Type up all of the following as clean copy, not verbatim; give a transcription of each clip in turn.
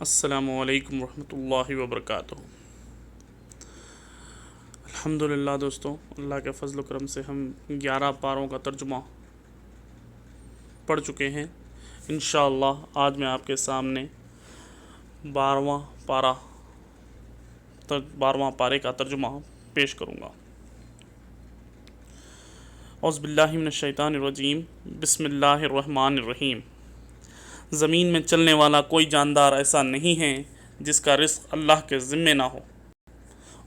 السلام علیکم ورحمۃ اللہ وبرکاتہ۔ الحمدللہ دوستوں، اللہ کے فضل و کرم سے ہم 11 پاروں کا ترجمہ پڑھ چکے ہیں۔ انشاءاللہ آج میں آپ کے سامنے 12واں پارے کا ترجمہ پیش کروں گا۔ اعوذ باللہ من الشیطان الرجیم، بسم اللہ الرحمن الرحیم۔ زمین میں چلنے والا کوئی جاندار ایسا نہیں ہے جس کا رزق اللہ کے ذمے نہ ہو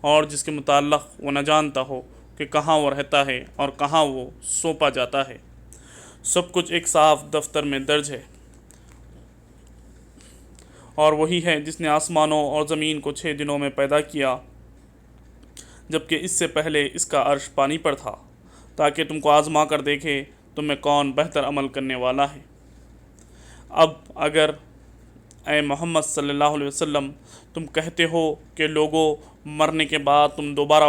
اور جس کے متعلق وہ نہ جانتا ہو کہ کہاں وہ رہتا ہے اور کہاں وہ سونپا جاتا ہے۔ سب کچھ ایک صاف دفتر میں درج ہے، اور وہی ہے جس نے آسمانوں اور زمین کو 6 دنوں میں پیدا کیا، جبکہ اس سے پہلے اس کا عرش پانی پر تھا، تاکہ تم کو آزما کر دیکھے تم میں کون بہتر عمل کرنے والا ہے۔ اب اگر اے محمد صلی اللہ علیہ وسلم تم کہتے ہو کہ لوگوں مرنے کے بعد تم دوبارہ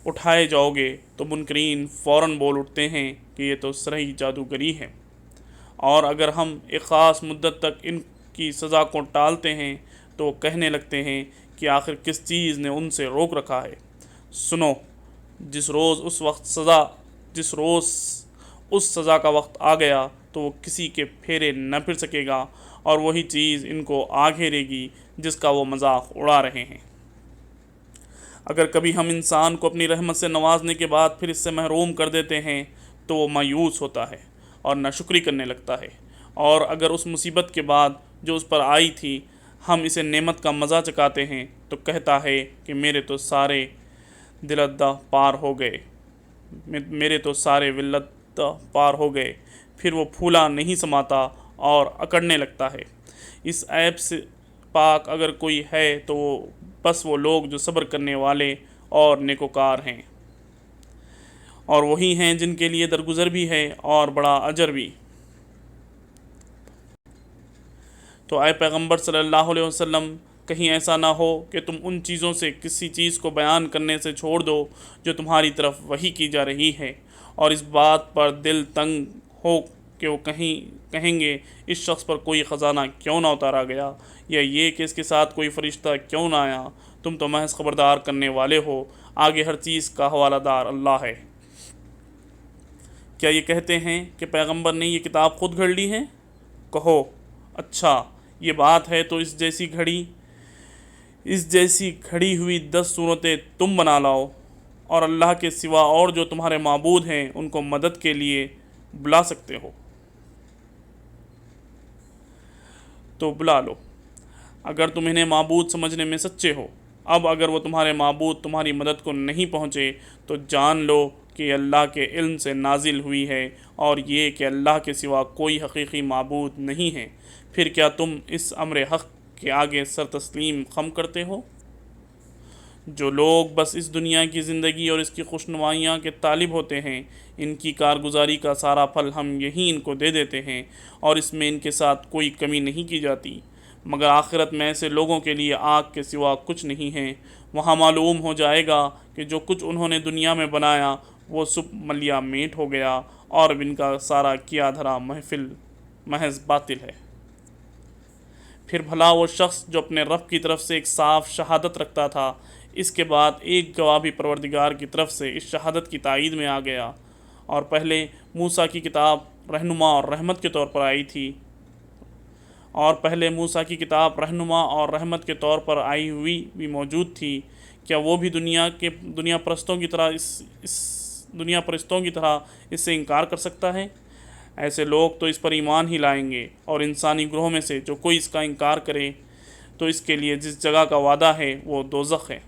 اٹھائے جاؤ گے، تو منکرین فوراً بول اٹھتے ہیں کہ یہ تو صریح جادوگری ہے، اور اگر ہم ایک خاص مدت تک ان کی سزا کو ٹالتے ہیں تو وہ کہنے لگتے ہیں کہ آخر کس چیز نے ان سے روک رکھا ہے۔ سنو، جس روز اس سزا کا وقت آ گیا تو وہ کسی کے پھیرے نہ پھر سکے گا، اور وہی چیز ان کو آ گھیرے گی جس کا وہ مذاق اڑا رہے ہیں۔ اگر کبھی ہم انسان کو اپنی رحمت سے نوازنے کے بعد پھر اس سے محروم کر دیتے ہیں تو وہ مایوس ہوتا ہے اور ناشکری کرنے لگتا ہے، اور اگر اس مصیبت کے بعد جو اس پر آئی تھی ہم اسے نعمت کا مزہ چکاتے ہیں تو کہتا ہے کہ میرے تو سارے ولت پار ہو گئے۔ پھر وہ پھولا نہیں سماتا اور اکڑنے لگتا ہے۔ اس عیب سے پاک اگر کوئی ہے تو بس وہ لوگ جو صبر کرنے والے اور نیکوکار ہیں، اور وہی ہیں جن کے لیے درگزر بھی ہے اور بڑا اجر بھی۔ تو اے پیغمبر صلی اللہ علیہ وسلم، کہیں ایسا نہ ہو کہ تم ان چیزوں سے کسی چیز کو بیان کرنے سے چھوڑ دو جو تمہاری طرف وحی کی جا رہی ہے، اور اس بات پر دل تنگ ہو کہ وہ کہیں گے اس شخص پر کوئی خزانہ کیوں نہ اتارا گیا، یا یہ کہ اس کے ساتھ کوئی فرشتہ کیوں نہ آیا۔ تم تو محض خبردار کرنے والے ہو، آگے ہر چیز کا حوالہ دار اللہ ہے۔ کیا یہ کہتے ہیں کہ پیغمبر نے یہ کتاب خود گھڑ لی ہے؟ کہو، اچھا یہ بات ہے تو اس جیسی گھڑی ہوئی 10 صورتیں تم بنا لاؤ، اور اللہ کے سوا اور جو تمہارے معبود ہیں ان کو مدد کے لیے بلا سکتے ہو تو بلا لو، اگر تم انہیں معبود سمجھنے میں سچے ہو۔ اب اگر وہ تمہارے معبود تمہاری مدد کو نہیں پہنچے تو جان لو کہ یہ اللہ کے علم سے نازل ہوئی ہے، اور یہ کہ اللہ کے سوا کوئی حقیقی معبود نہیں ہے۔ پھر کیا تم اس امر حق کے آگے سر تسلیم خم کرتے ہو؟ جو لوگ بس اس دنیا کی زندگی اور اس کی خوشنمائیاں کے طالب ہوتے ہیں، ان کی کارگزاری کا سارا پھل ہم یہیں ان کو دے دیتے ہیں، اور اس میں ان کے ساتھ کوئی کمی نہیں کی جاتی، مگر آخرت میں ایسے لوگوں کے لیے آگ کے سوا کچھ نہیں ہے۔ وہاں معلوم ہو جائے گا کہ جو کچھ انہوں نے دنیا میں بنایا وہ سب ملیا میٹ ہو گیا، اور اب ان کا سارا کیا دھرا محض باطل ہے۔ پھر بھلا وہ شخص جو اپنے رب کی طرف سے ایک صاف شہادت رکھتا تھا، اس کے بعد ایک گواہ بھی پروردگار کی طرف سے اس شہادت کی تائید میں آ گیا، اور پہلے موسیٰ کی کتاب رہنما اور رحمت کے طور پر آئی ہوئی بھی موجود تھی، کیا وہ بھی دنیا پرستوں کی طرح اس سے انکار کر سکتا ہے؟ ایسے لوگ تو اس پر ایمان ہی لائیں گے، اور انسانی گروہ میں سے جو کوئی اس کا انکار کرے تو اس کے لیے جس جگہ کا وعدہ ہے وہ دوزخ ہے۔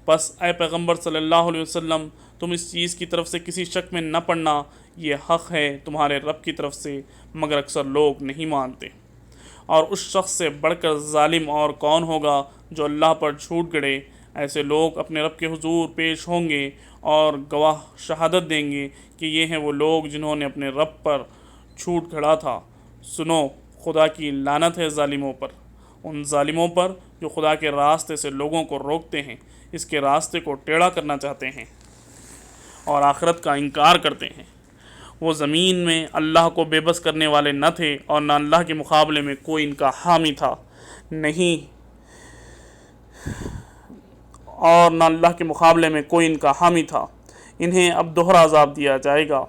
پس اے پیغمبر صلی اللہ علیہ وسلم، تم اس چیز کی طرف سے کسی شک میں نہ پڑنا، یہ حق ہے تمہارے رب کی طرف سے، مگر اکثر لوگ نہیں مانتے۔ اور اس شخص سے بڑھ کر ظالم اور کون ہوگا جو اللہ پر جھوٹ گڑے؟ ایسے لوگ اپنے رب کے حضور پیش ہوں گے اور گواہ شہادت دیں گے کہ یہ ہیں وہ لوگ جنہوں نے اپنے رب پر جھوٹ گھڑا تھا۔ سنو، خدا کی لعنت ہے ظالموں پر، ان ظالموں پر جو خدا کے راستے سے لوگوں کو روکتے ہیں، اس کے راستے کو ٹیڑھا کرنا چاہتے ہیں اور آخرت کا انکار کرتے ہیں۔ وہ زمین میں اللہ کو بے بس کرنے والے نہ تھے اور نہ اللہ کے مقابلے میں کوئی ان کا حامی تھا، نہیں، اور نہ اللہ کے مقابلے میں کوئی ان کا حامی تھا۔ انہیں اب دوہرا عذاب دیا جائے گا،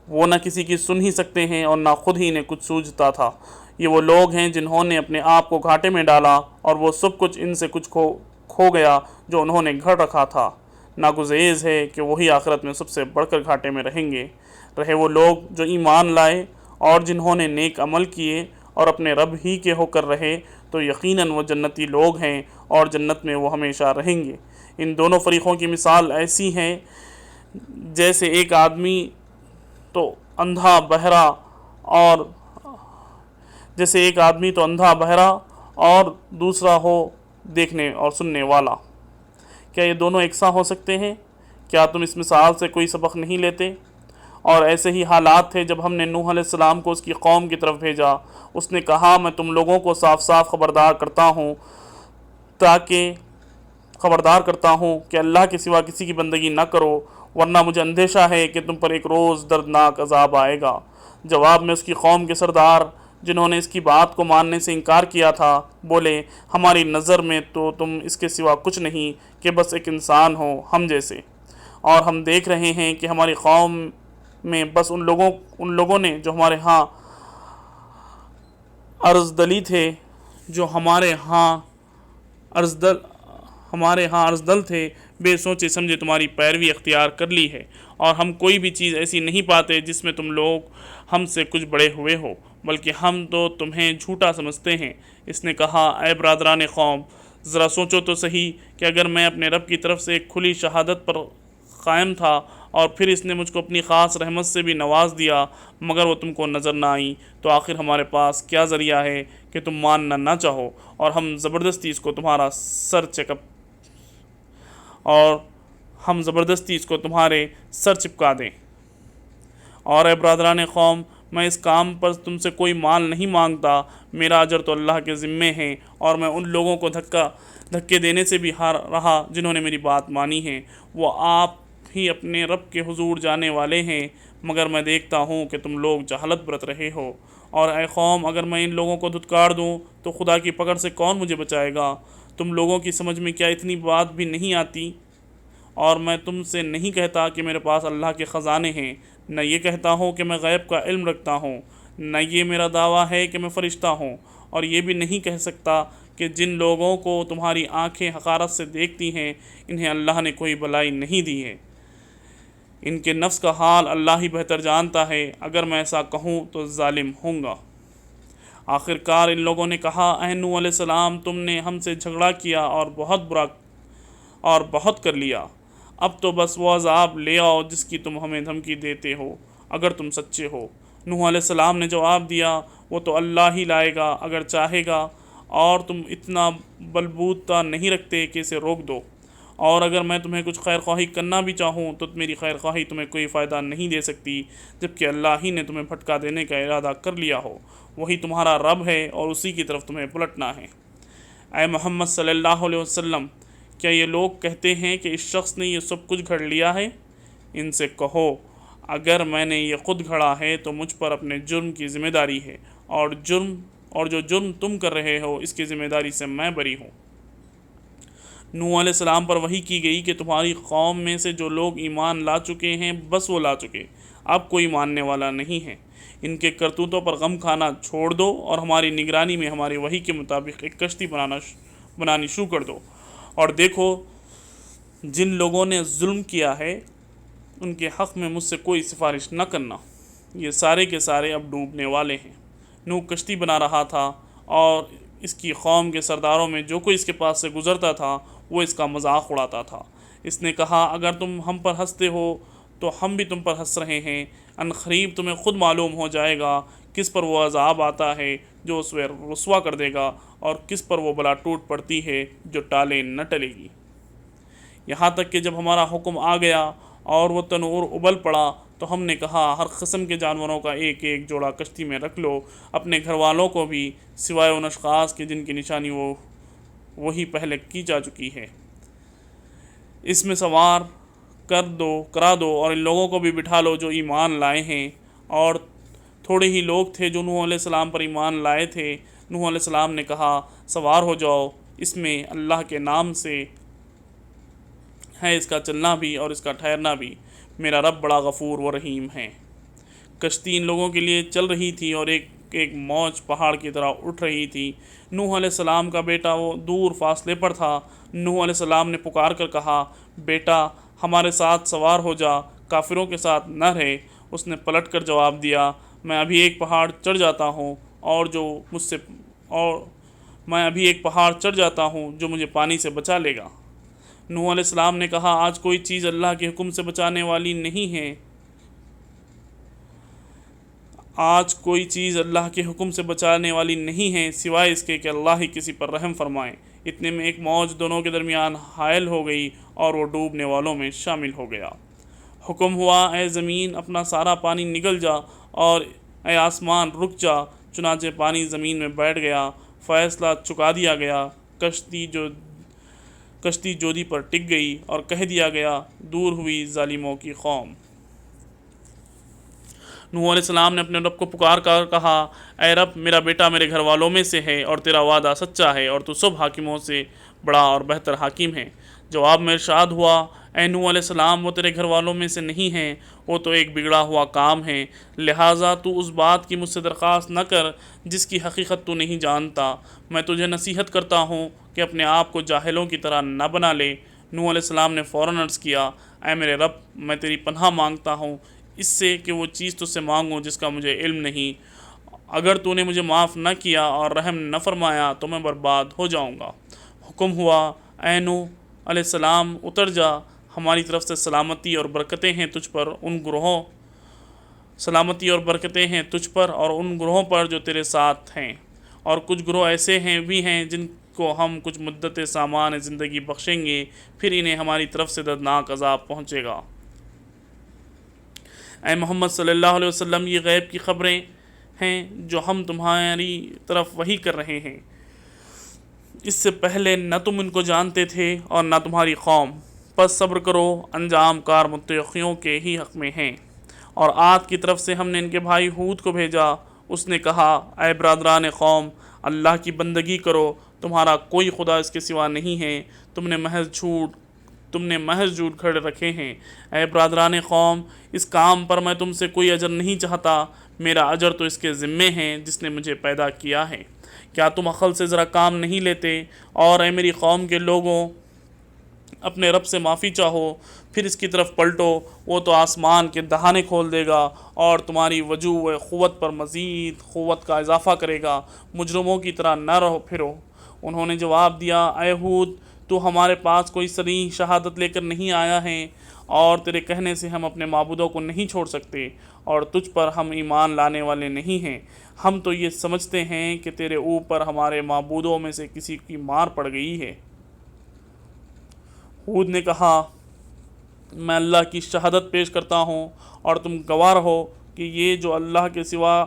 وہ نہ کسی کی سن ہی سکتے ہیں اور نہ خود ہی انہیں کچھ سوجھتا تھا۔ یہ وہ لوگ ہیں جنہوں نے اپنے آپ کو گھاٹے میں ڈالا اور وہ سب کچھ ان سے کچھ کھو گیا جو انہوں نے گھڑ رکھا تھا۔ ناگزیر ہے کہ وہی آخرت میں سب سے بڑھ کر گھاٹے میں رہیں گے۔ رہے وہ لوگ جو ایمان لائے اور جنہوں نے نیک عمل کیے اور اپنے رب ہی کے ہو کر رہے، تو یقیناً وہ جنتی لوگ ہیں اور جنت میں وہ ہمیشہ رہیں گے۔ ان دونوں فریقوں کی مثال ایسی ہے جیسے ایک آدمی تو اندھا بہرا اور دوسرا ہو دیکھنے اور سننے والا۔ کیا یہ دونوں یکساں ہو سکتے ہیں؟ کیا تم اس مثال سے کوئی سبق نہیں لیتے؟ اور ایسے ہی حالات تھے جب ہم نے نوح علیہ السلام کو اس کی قوم کی طرف بھیجا۔ اس نے کہا، میں تم لوگوں کو صاف صاف خبردار کرتا ہوں کہ اللہ کے سوا کسی کی بندگی نہ کرو، ورنہ مجھے اندیشہ ہے کہ تم پر ایک روز دردناک عذاب آئے گا۔ جواب میں اس کی قوم کے سردار، جنہوں نے اس کی بات کو ماننے سے انکار کیا تھا، بولے، ہماری نظر میں تو تم اس کے سوا کچھ نہیں کہ بس ایک انسان ہو ہم جیسے، اور ہم دیکھ رہے ہیں کہ ہماری قوم میں بس ان لوگوں نے جو ہمارے ہاں ارزدل تھے، بے سوچے سمجھے تمہاری پیروی اختیار کر لی ہے، اور ہم کوئی بھی چیز ایسی نہیں پاتے جس میں تم لوگ ہم سے کچھ بڑے ہوئے ہو، بلکہ ہم تو تمہیں جھوٹا سمجھتے ہیں۔ اس نے کہا، اے برادران قوم، ذرا سوچو تو صحیح کہ اگر میں اپنے رب کی طرف سے ایک کھلی شہادت پر قائم تھا اور پھر اس نے مجھ کو اپنی خاص رحمت سے بھی نواز دیا مگر وہ تم کو نظر نہ آئی، تو آخر ہمارے پاس کیا ذریعہ ہے کہ تم ماننا نہ چاہو اور ہم زبردستی اس کو تمہارے سر چپکا دیں۔ اور اے برادران قوم، میں اس کام پر تم سے کوئی مال نہیں مانگتا، میرا اجر تو اللہ کے ذمے ہے، اور میں ان لوگوں کو دھکے دینے سے بھی ہار رہا جنہوں نے میری بات مانی ہے۔ وہ آپ ہی اپنے رب کے حضور جانے والے ہیں، مگر میں دیکھتا ہوں کہ تم لوگ جہالت برت رہے ہو۔ اور اے قوم، اگر میں ان لوگوں کو دھتکار دوں تو خدا کی پکڑ سے کون مجھے بچائے گا؟ تم لوگوں کی سمجھ میں کیا اتنی بات بھی نہیں آتی؟ اور میں تم سے نہیں کہتا کہ میرے پاس اللہ کے خزانے ہیں، نہ یہ کہتا ہوں کہ میں غیب کا علم رکھتا ہوں، نہ یہ میرا دعویٰ ہے کہ میں فرشتہ ہوں، اور یہ بھی نہیں کہہ سکتا کہ جن لوگوں کو تمہاری آنکھیں حقارت سے دیکھتی ہیں انہیں اللہ نے کوئی بلائی نہیں دی ہے۔ ان کے نفس کا حال اللہ ہی بہتر جانتا ہے، اگر میں ایسا کہوں تو ظالم ہوں گا۔ آخر کار ان لوگوں نے کہا، اے نوح علیہ السلام، تم نے ہم سے جھگڑا کیا اور بہت کر لیا، اب تو بس وہ عذاب لے آؤ جس کی تم ہمیں دھمکی دیتے ہو، اگر تم سچے ہو۔ نوح علیہ السلام نے جواب دیا، وہ تو اللہ ہی لائے گا اگر چاہے گا، اور تم اتنا بلبوتا نہیں رکھتے کہ اسے روک دو، اور اگر میں تمہیں کچھ خیر خواہی کرنا بھی چاہوں تو میری خیر خواہی تمہیں کوئی فائدہ نہیں دے سکتی، جبکہ اللہ ہی نے تمہیں بھٹکا دینے کا ارادہ کر لیا ہو۔ وہی تمہارا رب ہے اور اسی کی طرف تمہیں پلٹنا ہے۔ اے محمد صلی اللہ علیہ وسلم، کیا یہ لوگ کہتے ہیں کہ اس شخص نے یہ سب کچھ گھڑ لیا ہے؟ ان سے کہو، اگر میں نے یہ خود گھڑا ہے تو مجھ پر اپنے جرم کی ذمہ داری ہے، اور جو جرم تم کر رہے ہو اس کی ذمہ داری سے میں بری ہوں۔ نوح علیہ السلام پر وحی کی گئی کہ تمہاری قوم میں سے جو لوگ ایمان لا چکے ہیں بس وہ لا چکے، اب کوئی ماننے والا نہیں ہے۔ ان کے کرتوتوں پر غم کھانا چھوڑ دو اور ہماری نگرانی میں ہماری وحی کے مطابق ایک کشتی بنانی شروع کر دو، اور دیکھو جن لوگوں نے ظلم کیا ہے ان کے حق میں مجھ سے کوئی سفارش نہ کرنا، یہ سارے کے سارے اب ڈوبنے والے ہیں۔ نوح کشتی بنا رہا تھا اور اس کی قوم کے سرداروں میں جو کوئی اس کے پاس سے گزرتا تھا وہ اس کا مذاق اڑاتا تھا۔ اس نے کہا، اگر تم ہم پر ہنستے ہو تو ہم بھی تم پر ہنس رہے ہیں، ان قریب تمہیں خود معلوم ہو جائے گا کس پر وہ عذاب آتا ہے جو اسے رسوا کر دے گا، اور کس پر وہ بلا ٹوٹ پڑتی ہے جو ٹالے نہ ٹلے گی۔ یہاں تک کہ جب ہمارا حکم آ گیا اور وہ تنور ابل پڑا تو ہم نے کہا، ہر قسم کے جانوروں کا ایک ایک جوڑا کشتی میں رکھ لو، اپنے گھر والوں کو بھی، سوائے ان اشخاص کے جن کی نشانی وہی پہلے کی جا چکی ہے۔ اس میں سوار کرا دو اور ان لوگوں کو بھی بٹھا لو جو ایمان لائے ہیں۔ اور تھوڑے ہی لوگ تھے جو نوح علیہ السلام پر ایمان لائے تھے۔ نوح علیہ السلام نے کہا سوار ہو جاؤ، اس میں اللہ کے نام سے ہے اس کا چلنا بھی اور اس کا ٹھہرنا بھی، میرا رب بڑا غفور و رحیم ہے۔ کشتی ان لوگوں کے لیے چل رہی تھی اور ایک ایک موج پہاڑ کی طرح اٹھ رہی تھی۔ نوح علیہ السلام کا بیٹا وہ دور فاصلے پر تھا۔ نوح علیہ السلام نے پکار کر کہا بیٹا ہمارے ساتھ سوار ہو جا، کافروں کے ساتھ نہ رہے۔ اس نے پلٹ کر جواب دیا میں ابھی ایک پہاڑ چڑھ جاتا ہوں جو مجھے پانی سے بچا لے گا۔ نوح علیہ السلام نے کہا آج کوئی چیز اللہ کے حکم سے بچانے والی نہیں ہے، سوائے اس کے کہ اللہ ہی کسی پر رحم فرمائے۔ اتنے میں ایک موج دونوں کے درمیان حائل ہو گئی اور وہ ڈوبنے والوں میں شامل ہو گیا۔ حکم ہوا اے زمین اپنا سارا پانی نگل جا اور اے آسمان رک جا، چنانچہ پانی زمین میں بیٹھ گیا۔ فیصلہ چکا دیا گیا، کشتی جودی پر ٹک گئی اور کہہ دیا گیا دور ہوئی ظالموں کی قوم۔ نوح علیہ السلام نے اپنے رب کو پکار کر کہا اے رب میرا بیٹا میرے گھر والوں میں سے ہے اور تیرا وعدہ سچا ہے اور تو سب حاکموں سے بڑا اور بہتر حاکم ہے۔ جواب میں ارشاد ہوا اے نوح علیہ السلام وہ تیرے گھر والوں میں سے نہیں ہیں، وہ تو ایک بگڑا ہوا کام ہے، لہٰذا تو اس بات کی مجھ سے درخواست نہ کر جس کی حقیقت تو نہیں جانتا۔ میں تجھے نصیحت کرتا ہوں کہ اپنے آپ کو جاہلوں کی طرح نہ بنا لے۔ نوح علیہ السلام نے فوراً عرض کیا اے میرے رب میں تیری پناہ مانگتا ہوں اس سے کہ وہ چیز تجھ سے مانگوں جس کا مجھے علم نہیں، اگر تو نے مجھے معاف نہ کیا اور رحم نہ فرمایا تو میں برباد ہو جاؤں گا۔ حکم ہوا اے نوح علیہ السلام اتر جا، ہماری طرف سے سلامتی اور برکتیں ہیں تجھ پر اور ان گروہوں پر جو تیرے ساتھ ہیں، اور کچھ گروہ ایسے بھی ہیں جن کو ہم کچھ مدت سامان زندگی بخشیں گے، پھر انہیں ہماری طرف سے دردناک عذاب پہنچے گا۔ اے محمد صلی اللہ علیہ وسلم یہ غیب کی خبریں ہیں جو ہم تمہاری طرف وحی کر رہے ہیں، اس سے پہلے نہ تم ان کو جانتے تھے اور نہ تمہاری قوم، پس صبر کرو، انجام کار متقیوں کے ہی حق میں ہیں۔ اور عاد کی طرف سے ہم نے ان کے بھائی ہود کو بھیجا، اس نے کہا اے برادران قوم اللہ کی بندگی کرو، تمہارا کوئی خدا اس کے سوا نہیں ہے، تم نے محض جھوٹ کھڑے رکھے ہیں۔ اے برادران قوم اس کام پر میں تم سے کوئی اجر نہیں چاہتا، میرا اجر تو اس کے ذمے ہے جس نے مجھے پیدا کیا ہے۔ کیا تم عقل سے ذرا کام نہیں لیتے؟ اور اے میری قوم کے لوگوں اپنے رب سے معافی چاہو، پھر اس کی طرف پلٹو، وہ تو آسمان کے دہانے کھول دے گا اور تمہاری وجوہ قوت پر مزید قوت کا اضافہ کرے گا، مجرموں کی طرح نہ رہو پھرو۔ انہوں نے جواب دیا اے ہود تو ہمارے پاس کوئی صریح شہادت لے کر نہیں آیا ہے اور تیرے کہنے سے ہم اپنے معبودوں کو نہیں چھوڑ سکتے اور تجھ پر ہم ایمان لانے والے نہیں ہیں، ہم تو یہ سمجھتے ہیں کہ تیرے اوپر ہمارے معبودوں میں سے کسی کی مار پڑ گئی ہے۔ ہود نے کہا میں اللہ کی شہادت پیش کرتا ہوں اور تم گواہ رہو کہ یہ جو اللہ کے سوا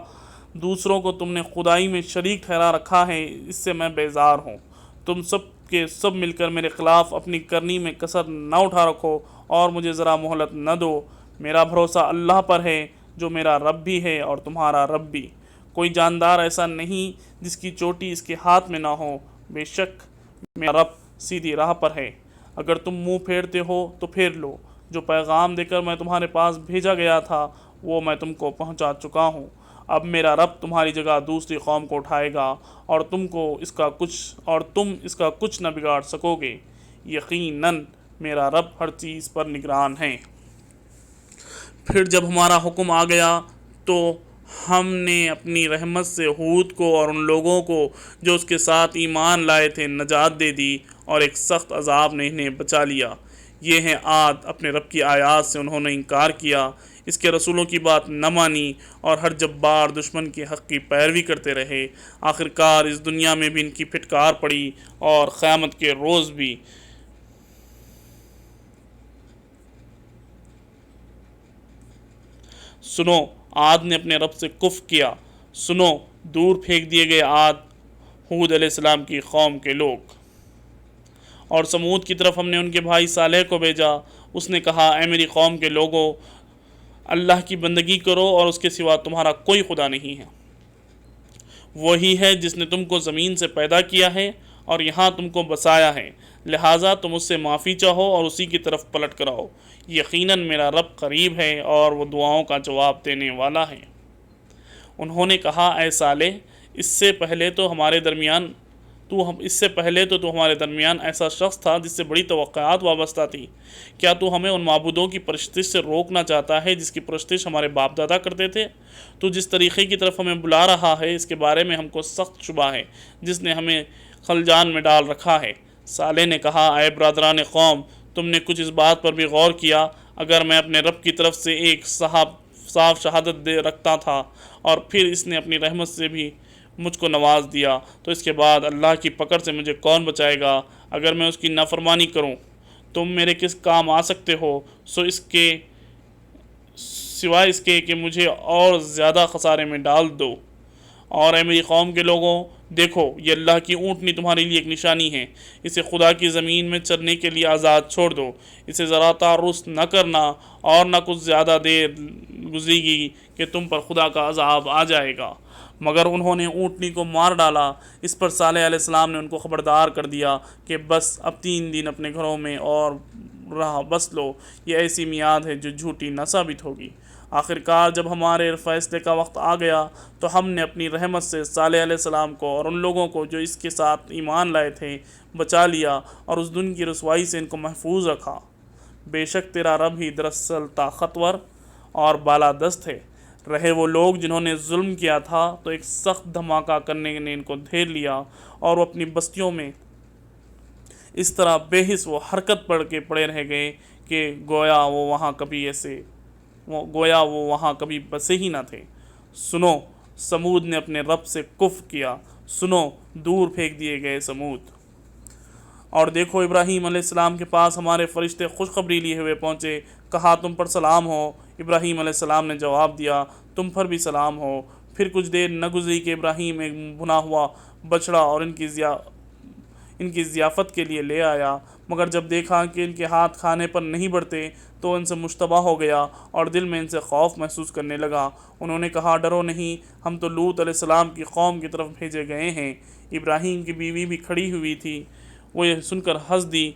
دوسروں کو تم نے خدائی میں شریک ٹھہرا رکھا ہے اس سے میں بیزار ہوں۔ تم سب کے سب مل کر میرے خلاف اپنی کرنی میں کسر نہ اٹھا رکھو اور مجھے ذرا مہلت نہ دو۔ میرا بھروسہ اللہ پر ہے جو میرا رب بھی ہے اور تمہارا رب بھی، کوئی جاندار ایسا نہیں جس کی چوٹی اس کے ہاتھ میں نہ ہو، بے شک میرا رب سیدھی راہ پر ہے۔ اگر تم منہ پھیرتے ہو تو پھیر لو، جو پیغام دے کر میں تمہارے پاس بھیجا گیا تھا وہ میں تم کو پہنچا چکا ہوں۔ اب میرا رب تمہاری جگہ دوسری قوم کو اٹھائے گا اور تم اس کا کچھ نہ بگاڑ سکو گے، یقیناً میرا رب ہر چیز پر نگران ہے۔ پھر جب ہمارا حکم آ گیا تو ہم نے اپنی رحمت سے ہود کو اور ان لوگوں کو جو اس کے ساتھ ایمان لائے تھے نجات دے دی اور ایک سخت عذاب نے انہیں بچا لیا۔ یہ ہیں عاد، اپنے رب کی آیات سے انہوں نے انکار کیا، اس کے رسولوں کی بات نہ مانی اور ہر جبار دشمن کے حق کی پیروی کرتے رہے۔ آخرکار اس دنیا میں بھی ان کی پھٹکار پڑی اور قیامت کے روز بھی۔ سنو عاد نے اپنے رب سے کفر کیا، سنو دور پھینک دیے گئے عاد، ہود علیہ السلام کی قوم کے لوگ۔ اور سمود کی طرف ہم نے ان کے بھائی صالح کو بھیجا، اس نے کہا اے میری قوم کے لوگوں، اللہ کی بندگی کرو اور اس کے سوا تمہارا کوئی خدا نہیں ہے۔ وہی ہے جس نے تم کو زمین سے پیدا کیا ہے اور یہاں تم کو بسایا ہے، لہٰذا تم اس سے معافی چاہو اور اسی کی طرف پلٹ کر آؤ، یقیناً میرا رب قریب ہے اور وہ دعاؤں کا جواب دینے والا ہے۔ انہوں نے کہا اے صالح، اس سے پہلے تو ہمارے درمیان ایسا شخص تھا جس سے بڑی توقعات وابستہ تھی۔ کیا تو ہمیں ان معبودوں کی پرستش سے روکنا چاہتا ہے جس کی پرستش ہمارے باپ دادا کرتے تھے؟ تو جس طریقے کی طرف ہمیں بلا رہا ہے اس کے بارے میں ہم کو سخت شبہ ہے، جس نے ہمیں خلجان میں ڈال رکھا ہے۔ صالح نے کہا اے برادران قوم، تم نے کچھ اس بات پر بھی غور کیا، اگر میں اپنے رب کی طرف سے ایک صاف شہادت دے رکھتا تھا اور پھر اس نے اپنی رحمت سے بھی مجھ کو نواز دیا، تو اس کے بعد اللہ کی پکڑ سے مجھے کون بچائے گا؟ اگر میں اس کی نافرمانی کروں تم میرے کس کام آ سکتے ہو؟ سوائے اس کے کہ مجھے اور زیادہ خسارے میں ڈال دو۔ اور اے میری قوم کے لوگوں، دیکھو یہ اللہ کی اونٹنی تمہارے لیے ایک نشانی ہے، اسے خدا کی زمین میں چرنے کے لیے آزاد چھوڑ دو، اسے ذرا تعرض نہ کرنا اور نہ کچھ زیادہ دیر گزرے گی کہ تم پر خدا کا عذاب آ جائے گا۔ مگر انہوں نے اونٹنی کو مار ڈالا۔ اس پر صالح علیہ السلام نے ان کو خبردار کر دیا کہ بس اب 3 دن اپنے گھروں میں اور رہا بس لو، یہ ایسی میعاد ہے جو جھوٹی نہ ثابت ہوگی۔ آخرکار جب ہمارے فیصلے کا وقت آ گیا تو ہم نے اپنی رحمت سے صالح علیہ السلام کو اور ان لوگوں کو جو اس کے ساتھ ایمان لائے تھے بچا لیا اور اس دن کی رسوائی سے ان کو محفوظ رکھا۔ بے شک تیرا رب ہی دراصل طاقتور اور بالادست ہے۔ رہے وہ لوگ جنہوں نے ظلم کیا تھا تو ایک سخت دھماکہ کرنے نے ان کو گھیر لیا اور وہ اپنی بستیوں میں اس طرح بے حس و حرکت پڑے رہ گئے کہ گویا وہ وہاں کبھی بسے ہی نہ تھے۔ سنو، سمود نے اپنے رب سے کفر کیا، سنو، دور پھینک دیے گئے سمود۔ اور دیکھو ابراہیم علیہ السلام کے پاس ہمارے فرشتے خوشخبری لیے ہوئے پہنچے، کہا تم پر سلام ہو۔ ابراہیم علیہ السلام نے جواب دیا تم پر بھی سلام ہو۔ پھر کچھ دیر نہ گزری کہ ابراہیم ایک بھنا ہوا بچڑا اور ان کی ضیافت کے لیے لے آیا، مگر جب دیکھا کہ ان کے ہاتھ کھانے پر نہیں بڑھتے تو ان سے مشتبہ ہو گیا اور دل میں ان سے خوف محسوس کرنے لگا۔ انہوں نے کہا ڈرو نہیں، ہم تو لوط علیہ السلام کی قوم کی طرف بھیجے گئے ہیں۔ ابراہیم کی بیوی بھی کھڑی ہوئی تھی، وہ یہ سن کر ہنس دی۔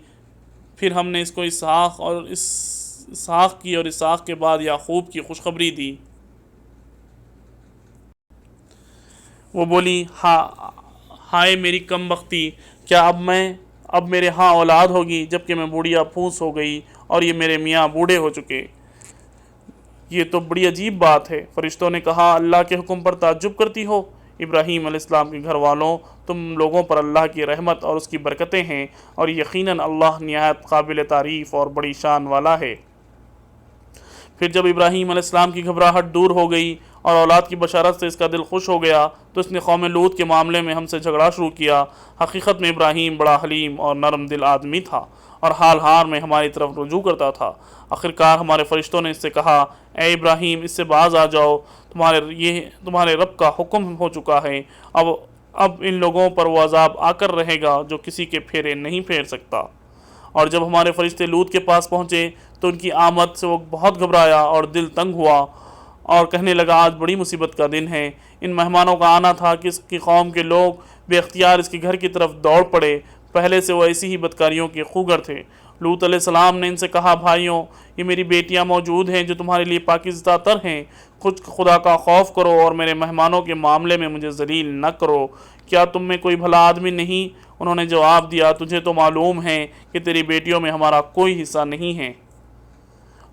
پھر ہم نے اس کو اسحاق کی اور اسحاق کے بعد یعقوب کی خوشخبری دی۔ وہ بولی ہائے میری کم بختی، کیا اب میرے ہاں اولاد ہوگی جبکہ میں بوڑھیا پھوس ہو گئی اور یہ میرے میاں بوڑھے ہو چکے؟ یہ تو بڑی عجیب بات ہے۔ فرشتوں نے کہا اللہ کے حکم پر تعجب کرتی ہو؟ ابراہیم علیہ السلام کے گھر والوں، تم لوگوں پر اللہ کی رحمت اور اس کی برکتیں ہیں، اور یقیناً اللہ نہایت قابل تعریف اور بڑی شان والا ہے۔ پھر جب ابراہیم علیہ السلام کی گھبراہٹ دور ہو گئی اور اولاد کی بشارت سے اس کا دل خوش ہو گیا تو اس نے قوم لوط کے معاملے میں ہم سے جھگڑا شروع کیا۔ حقیقت میں ابراہیم بڑا حلیم اور نرم دل آدمی تھا اور حال ہار میں ہماری طرف رجوع کرتا تھا۔ آخرکار ہمارے فرشتوں نے اس سے کہا اے ابراہیم، اس سے باز آ جاؤ، تمہارے رب کا حکم ہو چکا ہے، اب ان لوگوں پر وہ عذاب آ کر رہے گا جو کسی کے پھیرے نہیں پھیر سکتا۔ اور جب ہمارے فرشتے لوط کے پاس پہنچے تو ان کی آمد سے وہ بہت گھبرایا اور دل تنگ ہوا اور کہنے لگا آج بڑی مصیبت کا دن ہے۔ ان مہمانوں کا آنا تھا کہ اس کی قوم کے لوگ بے اختیار اس کے گھر کی طرف دوڑ پڑے، پہلے سے وہ ایسی ہی بدکاریوں کے خوگر تھے۔ لوط علیہ السلام نے ان سے کہا بھائیوں، یہ میری بیٹیاں موجود ہیں جو تمہارے لیے پاکیزہ تر ہیں، خدا کا خوف کرو اور میرے مہمانوں کے معاملے میں مجھے ذلیل نہ کرو۔ کیا تم میں کوئی بھلا آدمی نہیں؟ انہوں نے جواب دیا تجھے تو معلوم ہے کہ تیری بیٹیوں میں ہمارا کوئی حصہ نہیں ہے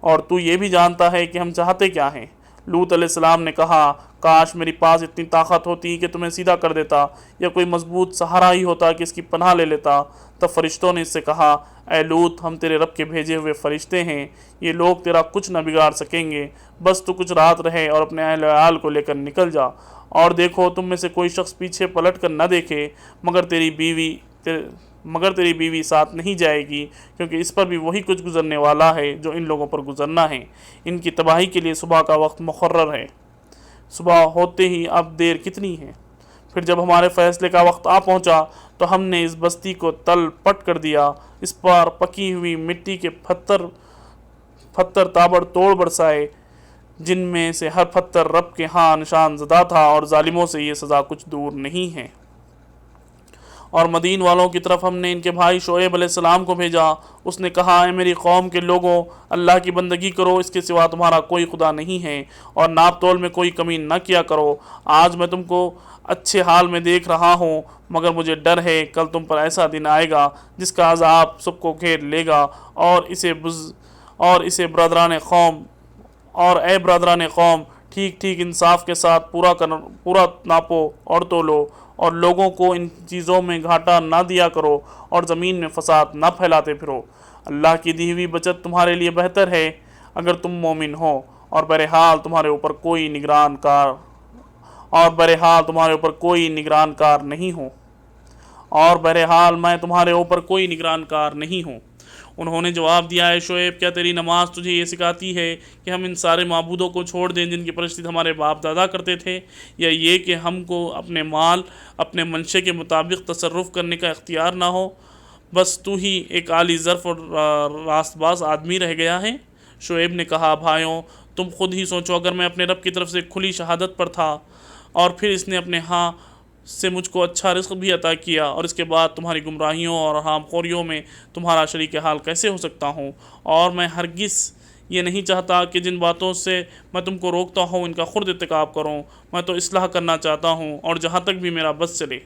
اور تو یہ بھی جانتا ہے کہ ہم چاہتے کیا ہیں۔ لوط علیہ السلام نے کہا کاش میری پاس اتنی طاقت ہوتی کہ تمہیں سیدھا کر دیتا یا کوئی مضبوط سہارا ہی ہوتا کہ اس کی پناہ لے لیتا۔ تب فرشتوں نے اس سے کہا اے لوط، ہم تیرے رب کے بھیجے ہوئے فرشتے ہیں، یہ لوگ تیرا کچھ نہ بگاڑ سکیں گے، بس تو کچھ رات رہے اور اپنے اہل عیال کو لے کر نکل جا، اور دیکھو تم میں سے کوئی شخص پیچھے پلٹ کر نہ دیکھے، مگر تیری بیوی ساتھ نہیں جائے گی، کیونکہ اس پر بھی وہی کچھ گزرنے والا ہے جو ان لوگوں پر گزرنا ہے۔ ان کی تباہی کے لیے صبح کا وقت مقرر ہے، صبح ہوتے ہی اب دیر کتنی ہے۔ پھر جب ہمارے فیصلے کا وقت آ پہنچا تو ہم نے اس بستی کو تل پٹ کر دیا، اس پر پکی ہوئی مٹی کے پتھر پتھر تابڑ توڑ برسائے، جن میں سے ہر پتھر رب کے ہاں نشان زدہ تھا، اور ظالموں سے یہ سزا کچھ دور نہیں ہے۔ اور مدین والوں کی طرف ہم نے ان کے بھائی شعیب علیہ السلام کو بھیجا۔ اس نے کہا، اے میری قوم کے لوگوں، اللہ کی بندگی کرو، اس کے سوا تمہارا کوئی خدا نہیں ہے، اور ناپ تول میں کوئی کمی نہ کیا کرو۔ آج میں تم کو اچھے حال میں دیکھ رہا ہوں، مگر مجھے ڈر ہے کل تم پر ایسا دن آئے گا جس کا عذاب سب کو گھیر لے گا، اور اسے برادران قوم اور اے برادران قوم، ٹھیک ٹھیک انصاف کے ساتھ پورا ناپو اور تولو، اور لوگوں کو ان چیزوں میں گھاٹا نہ دیا کرو، اور زمین میں فساد نہ پھیلاتے پھرو۔ اللہ کی دی ہوئی بچت تمہارے لیے بہتر ہے اگر تم مومن ہو، اور بہرحال تمہارے اوپر کوئی نگران کار نہیں ہو، اور بہرحال میں تمہارے اوپر کوئی نگران کار نہیں ہوں۔ انہوں نے جواب دیا، اے شعیب، کیا تیری نماز تجھے یہ سکھاتی ہے کہ ہم ان سارے معبودوں کو چھوڑ دیں جن کی پرستش ہمارے باپ دادا کرتے تھے، یا یہ کہ ہم کو اپنے مال اپنے منشے کے مطابق تصرف کرنے کا اختیار نہ ہو؟ بس تو ہی ایک عالی ظرف اور راست باز آدمی رہ گیا ہے۔ شعیب نے کہا، بھائیوں، تم خود ہی سوچو، اگر میں اپنے رب کی طرف سے کھلی شہادت پر تھا، اور پھر اس نے اپنے ہاں سے مجھ کو اچھا رزق بھی عطا کیا، اور اس کے بعد تمہاری گمراہیوں اور حرام خوریوں میں تمہارا شریک حال کیسے ہو سکتا ہوں؟ اور میں ہرگز یہ نہیں چاہتا کہ جن باتوں سے میں تم کو روکتا ہوں ان کا خرد ارتکاب کروں۔ میں تو اصلاح کرنا چاہتا ہوں، اور جہاں تک بھی میرا بس چلے،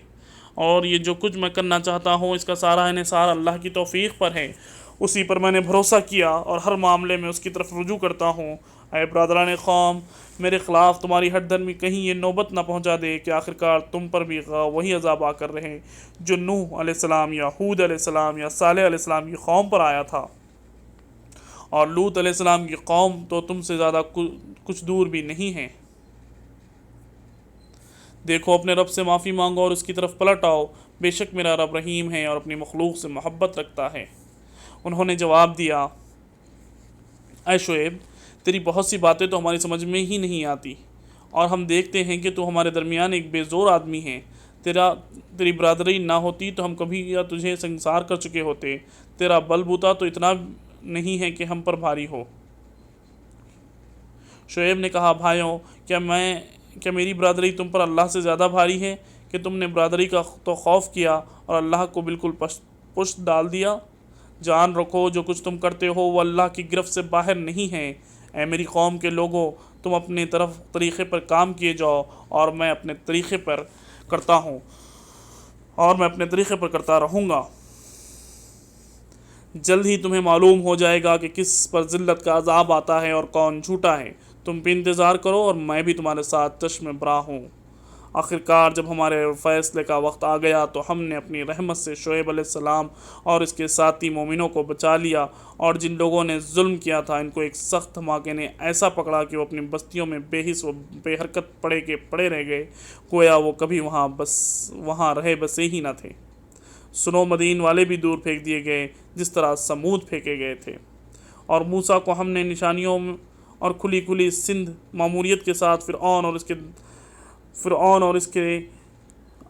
اور یہ جو کچھ میں کرنا چاہتا ہوں اس کا سارا انحصار اللہ کی توفیق پر ہے۔ اسی پر میں نے بھروسہ کیا، اور ہر معاملے میں اس کی طرف رجوع کرتا ہوں۔ اے برادران قوم، میرے خلاف تمہاری ہٹ دھرمی کہیں یہ نوبت نہ پہنچا دے کہ آخرکار تم پر بھی وہی عذاب آ کر رہے جو نوح علیہ السلام یا ہود علیہ السلام یا صالح علیہ السلام کی قوم پر آیا تھا، اور لوط علیہ السلام کی قوم تو تم سے زیادہ کچھ دور بھی نہیں ہے۔ دیکھو، اپنے رب سے معافی مانگو اور اس کی طرف پلٹ آؤ، بے شک میرا رب رحیم ہے اور اپنی مخلوق سے محبت رکھتا ہے۔ انہوں نے جواب دیا، اے شعیب، تیری بہت سی باتیں تو ہماری سمجھ میں ہی نہیں آتی، اور ہم دیکھتے ہیں کہ تو ہمارے درمیان ایک بے زور آدمی ہے۔ تیری برادری نہ ہوتی تو ہم کبھی یا تجھے سنسار کر چکے ہوتے۔ تیرا بل بوتا تو اتنا نہیں ہے کہ ہم پر بھاری ہو۔ شعیب نے کہا، بھائیوں، کیا میری برادری تم پر اللہ سے زیادہ بھاری ہے کہ تم نے برادری کا تو خوف کیا اور اللہ کو بالکل پشت ڈال دیا؟ جان رکھو، جو کچھ تم کرتے ہو وہ اللہ کی گرفت سے باہر نہیں ہے۔ اے میری قوم کے لوگوں، تم اپنے طریقے پر کام کیے جاؤ، اور میں اپنے طریقے پر کرتا ہوں، اور میں اپنے طریقے پر کرتا رہوں گا۔ جلد ہی تمہیں معلوم ہو جائے گا کہ کس پر ذلت کا عذاب آتا ہے اور کون جھوٹا ہے۔ تم بھی انتظار کرو، اور میں بھی تمہارے ساتھ چشم برا ہوں۔ آخرکار جب ہمارے فیصلے کا وقت آ گیا تو ہم نے اپنی رحمت سے شعیب علیہ السلام اور اس کے ساتھی مومنوں کو بچا لیا، اور جن لوگوں نے ظلم کیا تھا ان کو ایک سخت دھماکے نے ایسا پکڑا کہ وہ اپنی بستیوں میں بے حس و بے حرکت پڑے رہ گئے، گویا وہ کبھی وہاں رہے بسے ہی نہ تھے۔ سنو، مدین والے بھی دور پھینک دیے گئے جس طرح سمود پھینکے گئے تھے۔ اور موسیٰ کو ہم نے نشانیوں اور کھلی سندھ ماموریت کے ساتھ فرعون اور اس کے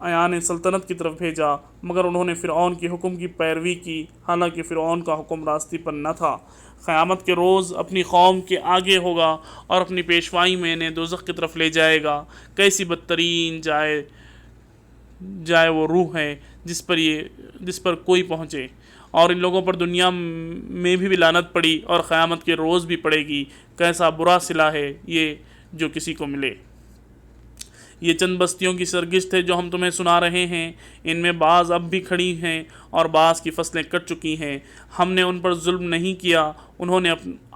ایان سلطنت کی طرف بھیجا، مگر انہوں نے فرعون کے حکم کی پیروی کی، حالانکہ فرعون کا حکم راستی پر نہ تھا۔ قیامت کے روز اپنی قوم کے آگے ہوگا اور اپنی پیشوائی میں انہیں دوزخ کی طرف لے جائے گا۔ کیسی بدترین جائے وہ روح ہے جس پر کوئی پہنچے، اور ان لوگوں پر دنیا میں بھی لعنت پڑی اور قیامت کے روز بھی پڑے گی۔ کیسا برا صلہ ہے یہ جو کسی کو ملے۔ یہ چند بستیوں کی سرگشت ہے جو ہم تمہیں سنا رہے ہیں، ان میں بعض اب بھی کھڑی ہیں اور بعض کی فصلیں کٹ چکی ہیں۔ ہم نے ان پر ظلم نہیں کیا، انہوں نے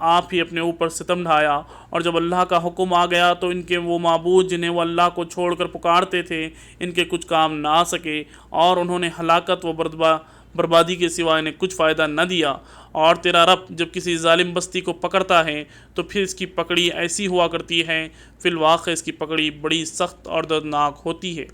آپ ہی اپنے اوپر ستم ڈھایا، اور جب اللہ کا حکم آ گیا تو ان کے وہ معبود جنہیں وہ اللہ کو چھوڑ کر پکارتے تھے ان کے کچھ کام نہ آ سکے، اور انہوں نے ہلاکت و بربادی کے سوا انہیں کچھ فائدہ نہ دیا۔ اور تیرا رب جب کسی ظالم بستی کو پکڑتا ہے تو پھر اس کی پکڑی ایسی ہوا کرتی ہے، فی الواقع اس کی پکڑی بڑی سخت اور دردناک ہوتی ہے۔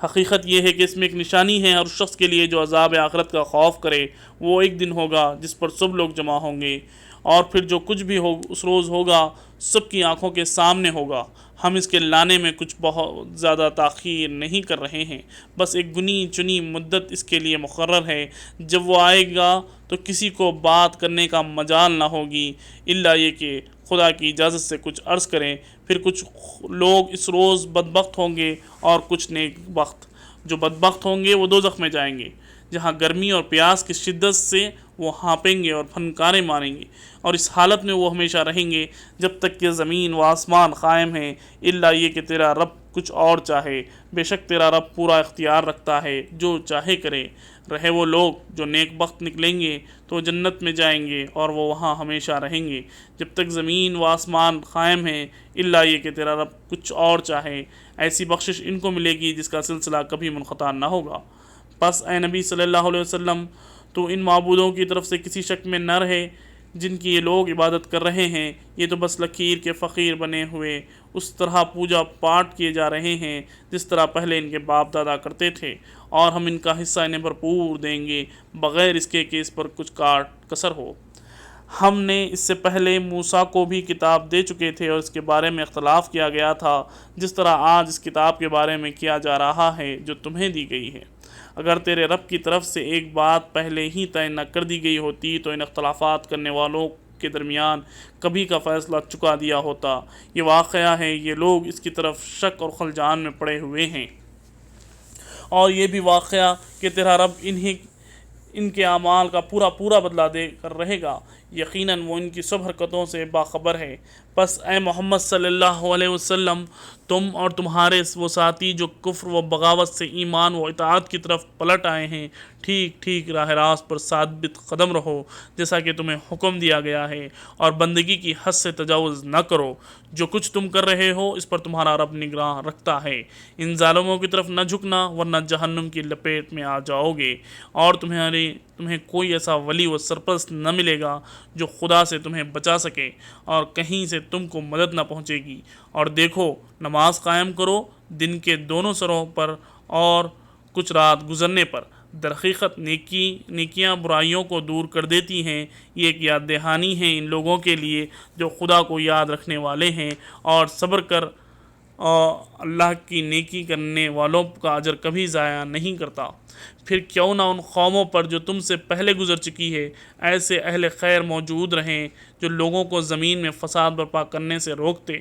حقیقت یہ ہے کہ اس میں ایک نشانی ہے، اور اس شخص کے لیے جو عذاب آخرت کا خوف کرے۔ وہ ایک دن ہوگا جس پر سب لوگ جمع ہوں گے، اور پھر جو کچھ بھی ہو اس روز ہوگا سب کی آنکھوں کے سامنے ہوگا۔ ہم اس کے لانے میں کچھ بہت زیادہ تاخیر نہیں کر رہے ہیں، بس ایک گنی چنی مدت اس کے لیے مقرر ہے۔ جب وہ آئے گا تو کسی کو بات کرنے کا مجال نہ ہوگی الا یہ کہ خدا کی اجازت سے کچھ عرض کریں۔ پھر کچھ لوگ اس روز بدبخت ہوں گے اور کچھ نیک بخت۔ جو بدبخت ہوں گے وہ دوزخ میں جائیں گے، جہاں گرمی اور پیاس کی شدت سے وہ ہانپیں گے اور پھنکاریں ماریں گے، اور اس حالت میں وہ ہمیشہ رہیں گے جب تک کہ زمین و آسمان قائم ہیں، الا یہ کہ تیرا رب کچھ اور چاہے۔ بے شک تیرا رب پورا اختیار رکھتا ہے، جو چاہے کرے۔ رہے وہ لوگ جو نیک بخت نکلیں گے تو وہ جنت میں جائیں گے اور وہ وہاں ہمیشہ رہیں گے جب تک زمین و آسمان قائم ہیں، الا یہ کہ تیرا رب کچھ اور چاہے۔ ایسی بخشش ان کو ملے گی جس کا سلسلہ کبھی منقطع نہ ہوگا۔ پس اے نبی صلی اللہ علیہ وسلم، تو ان معبودوں کی طرف سے کسی شک میں نہ رہے جن کی یہ لوگ عبادت کر رہے ہیں، یہ تو بس لکیر کے فقیر بنے ہوئے اس طرح پوجا پاٹ کیے جا رہے ہیں جس طرح پہلے ان کے باپ دادا کرتے تھے، اور ہم ان کا حصہ انہیں بھرپور دیں گے بغیر اس کے کہ اس پر کچھ کاٹ کسر ہو۔ ہم نے اس سے پہلے موسیٰ کو بھی کتاب دے چکے تھے اور اس کے بارے میں اختلاف کیا گیا تھا، جس طرح آج اس کتاب کے بارے میں کیا جا رہا ہے جو تمہیں دی گئی ہے۔ اگر تیرے رب کی طرف سے ایک بات پہلے ہی طے نہ کر دی گئی ہوتی تو ان اختلافات کرنے والوں کے درمیان کبھی کا فیصلہ چکا دیا ہوتا۔ یہ واقعہ ہے، یہ لوگ اس کی طرف شک اور خلجان میں پڑے ہوئے ہیں، اور یہ بھی واقعہ کہ تیرا رب ان کے اعمال کا پورا بدلہ دے کر رہے گا۔ یقیناً وہ ان کی سب حرکتوں سے باخبر ہے۔ پس اے محمد صلی اللہ علیہ وسلم، تم اور تمہارے وہ ساتھی جو کفر و بغاوت سے ایمان و اطاعت کی طرف پلٹ آئے ہیں، ٹھیک ٹھیک راہ راست پر ثابت قدم رہو جیسا کہ تمہیں حکم دیا گیا ہے، اور بندگی کی حد سے تجاوز نہ کرو۔ جو کچھ تم کر رہے ہو اس پر تمہارا رب نگراں رکھتا ہے۔ ان ظالموں کی طرف نہ جھکنا ورنہ جہنم کی لپیٹ میں آ جاؤ گے، اور تمہیں کوئی ایسا ولی و سرپرست نہ ملے گا جو خدا سے تمہیں بچا سکے، اور کہیں سے تم کو مدد نہ پہنچے گی۔ اور دیکھو، نماز قائم کرو دن کے دونوں سروں پر اور کچھ رات گزرنے پر۔ درحقیقت نیکیاں برائیوں کو دور کر دیتی ہیں۔ یہ ایک یاد دہانی ہے ان لوگوں کے لیے جو خدا کو یاد رکھنے والے ہیں اور صبر کر، اور اللہ کی نیکی کرنے والوں کا اجر کبھی ضائع نہیں کرتا۔ پھر کیوں نہ ان قوموں پر جو تم سے پہلے گزر چکی ہے ایسے اہل خیر موجود رہیں جو لوگوں کو زمین میں فساد برپا کرنے سے روکتے۔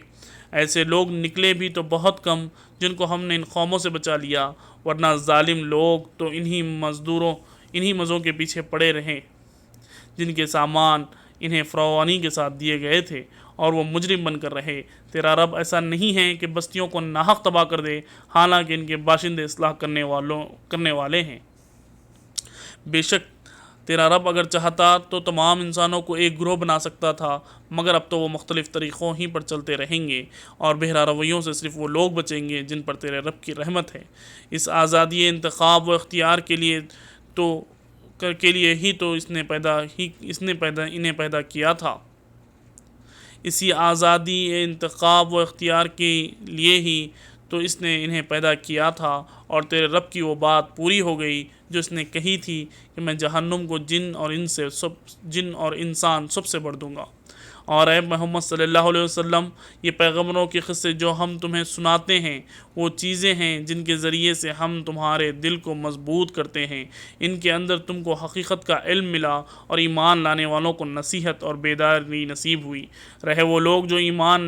ایسے لوگ نکلے بھی تو بہت کم جن کو ہم نے ان قوموں سے بچا لیا، ورنہ ظالم لوگ تو انہی مزوں کے پیچھے پڑے رہے جن کے سامان انہیں فراوانی کے ساتھ دیے گئے تھے، اور وہ مجرم بن کر رہے۔ تیرا رب ایسا نہیں ہے کہ بستیوں کو ناحق تباہ کر دے، حالانکہ ان کے باشندے اصلاح کرنے والے ہیں۔ بے شک تیرا رب اگر چاہتا تو تمام انسانوں کو ایک گروہ بنا سکتا تھا، مگر اب تو وہ مختلف طریقوں ہی پر چلتے رہیں گے، اور بہرا رویوں سے صرف وہ لوگ بچیں گے جن پر تیرے رب کی رحمت ہے۔ اس آزادی انتخاب و اختیار کے لیے ہی تو انہیں پیدا کیا تھا۔ اسی آزادی انتخاب و اختیار کے لیے ہی تو اس نے انہیں پیدا کیا تھا، اور تیرے رب کی وہ بات پوری ہو گئی جو اس نے کہی تھی کہ میں جہنم کو جن اور انسان سب سے بھر دوں گا۔ اور اے محمد صلی اللہ علیہ وسلم، یہ پیغمبروں کے قصے جو ہم تمہیں سناتے ہیں وہ چیزیں ہیں جن کے ذریعے سے ہم تمہارے دل کو مضبوط کرتے ہیں۔ ان کے اندر تم کو حقیقت کا علم ملا، اور ایمان لانے والوں کو نصیحت اور بیداری نصیب ہوئی۔ رہے وہ لوگ جو ایمان